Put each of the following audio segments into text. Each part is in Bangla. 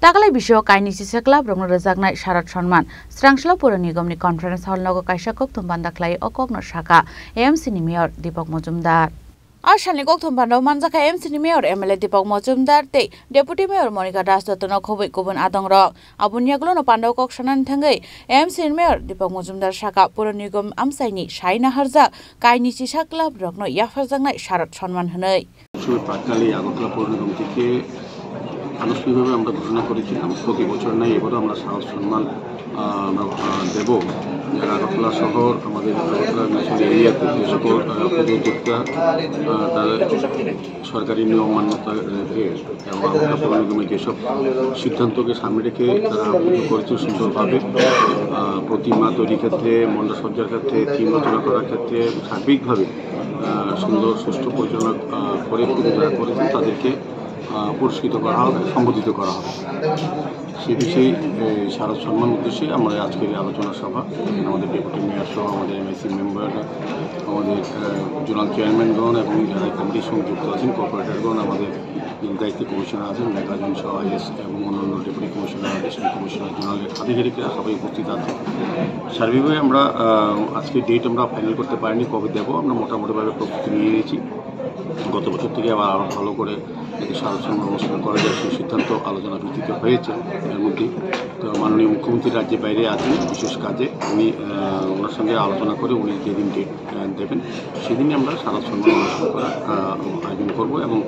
Takalai bisyo kaini sisekla brongno rejaknai sarat sonman Srangsla Pura Nigomni conference hall nogo kaisa kokthum bandaklai okokno saka AMC ni mayor Deepak Majumdar. Ashalni kokthum bandau manjaka AMC ni mayor MLA Deepak Majumdar tei deputy mayor Monica Das Dottono khoboi kubun adongrok abunyaglo no pandau kok sanan thangai AMC ni mayor Deepak Majumdar saka Pura Nigom amsaini saina harjak kaini sisekla brongno yafarjaknai sarat sonman hwnoi. প্রাককালে আগরতলা পৌর নিগম থেকে আনুষ্ঠানিকভাবে আমরা ঘোষণা করেছিলাম প্রতি বছর নাই এবারও আমরা সাহস সম্মান দেব যারা আগরতলা শহর আমাদের আগরতলা মিউনিসিপ্যাল এরিয়াতে যে সকল পদোদ্যোক্তা তাদের সরকারি নিয়ম মান্যতা রেখে এবং আগরতলা পৌর নিগমের যেসব সিদ্ধান্তকে সামনে রেখে তারা পুজো করেছে সুন্দরভাবে প্রতিমা তৈরির ক্ষেত্রে মণ্ডপসজ্জার ক্ষেত্রে থিম রচনা করার ক্ষেত্রে সার্বিকভাবে সুন্দর সুষ্ঠু পরিচালনা করে পুজো যারা করেছেন তাদেরকে পুরস্কৃত করা হবে সম্বোধিত করা হবে সেই বিষয়ে সারা সম্মান উদ্দেশ্যে আমরা আজকের আলোচনা সভা আমাদের ডেপুটি মেয়র সহ আমাদের এমআইসি মেম্বার আমাদের জোনাল চেয়ারম্যানগণ এবং যারা কমিটির সঙ্গে যুক্ত আছেন কর্পোরেটরগণ আমাদের দায়িত্ব কমিশনার আছেন মেঘাজন সহ আইএস এবং অন্যান্য ডেপুটি কমিশনার অ্যাডিশনাল কমিশনার জোনালের আধিকারিকরা সবাই উপস্থিত আছেন। সার্বিকভাবে আমরা আজকে ডেট আমরা ফাইনাল করতে পারিনি কবে দেবো, আমরা মোটামুটিভাবে প্রস্তুতি নিয়ে নিয়েছি। গত বছর থেকে আবার আরও ভালো করে এটি সারসম্মান অনুষ্ঠান করা যায় সেই সিদ্ধান্ত আলোচনা ভিত্তিতে হয়েছে। এর মধ্যে তো মাননীয় মুখ্যমন্ত্রী রাজ্যের বাইরে আছেন বিশেষ কাজে, উনি ওনার সঙ্গে আলোচনা করে উনি যেদিন ডেট দেবেন সেদিনই আমরা সারসম্মান অনুষ্ঠান করার আয়োজন করবো এবং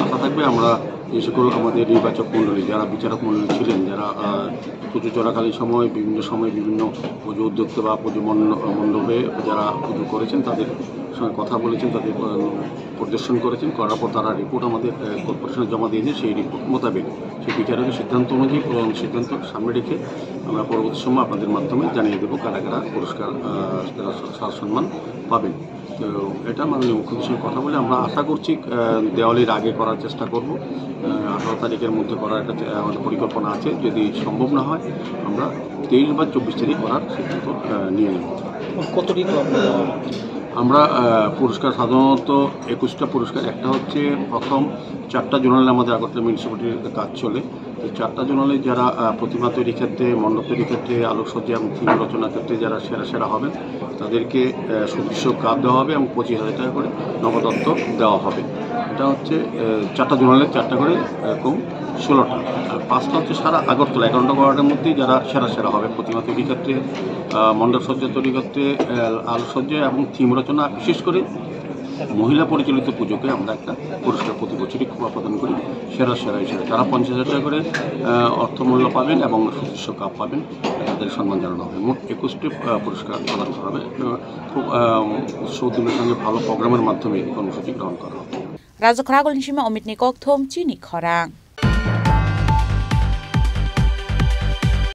আশা থাকবে আমরা যে সকল আমাদের নির্বাচক মণ্ডলী যারা বিচারক মণ্ডলী ছিলেন, যারা পুজো চলাকালীন সময় বিভিন্ন পুজো উদ্যোক্তা বা পুজো মণ্ডপে যারা পুজো করেছেন তাদের সঙ্গে কথা বলেছেন, তাদের পরিদর্শন করেছেন, করার পর তারা রিপোর্ট আমাদের কর্পোরেশনে জমা দিয়েছেন। সেই রিপোর্ট মোতাবেক সেই বিচারকের সিদ্ধান্ত অনুযায়ী সিদ্ধান্ত সামনে রেখে আমরা পরবর্তী সময় আপনাদের মাধ্যমে জানিয়ে দেবো কারা কারা পুরস্কার সার সম্মান পাবেন। তো এটা মাননীয় মুখ্যমন্ত্রীর সঙ্গে কথা বলে আমরা আশা করছি দেওয়ালির আগে করার চেষ্টা করব। 18 তারিখের মধ্যে করার একটা আমাদের পরিকল্পনা আছে। যদি সম্ভব না হয় আমরা 23 বা 24 তারিখ করার সিদ্ধান্ত নিয়ে নেব। কতদিন আমরা পুরস্কার সাধারণত 21টা পুরস্কার, একটা হচ্ছে প্রথম 4টা জোনালে আমাদের আগরতলা মিউনিসিপ্যালিটির কাজ চলে। এই 4টা জোনালে যারা প্রতিমা তৈরির ক্ষেত্রে, মণ্ডপ তৈরির ক্ষেত্রে, আলোকসজ্জা এবং থিম রচনার ক্ষেত্রে যারা সেরা হবেন তাদেরকে সুদৃশ্য কাপ দেওয়া হবে এবং 25,000 টাকা করে নগদত্ব দেওয়া হবে। এটা হচ্ছে 4টা জোনালে 4টা করে এরকম 16টা। আর 5টা হচ্ছে সারা আগরতলা 51টা ওয়ার্ডের মধ্যেই যারা সেরা হবে প্রতিমা তৈরির ক্ষেত্রে, মণ্ডপসজ্জা তৈরির ক্ষেত্রে, আলোকসজ্জা এবং থিম রচনা। বিশেষ করে মহিলা পরিচালিত পুজোকে আমরা একটা পুরস্কার প্রতি বছরই প্রদান করি সেরা হিসেবে। তারা 50,000 টাকা করে অর্থমূল্য পাবেন এবং সুদৃশ্য কাপ পাবেন, তাদের সম্মান জানানো হবে। মোট 21টি পুরস্কার প্রদান করা হবে। খুব উৎসবের সঙ্গে ভালো প্রোগ্রামের মাধ্যমে এই কর্মসূচি গ্রহণ করা হবে। Raja Kragol Nishima Omit Nikok Thom Chini Khorang.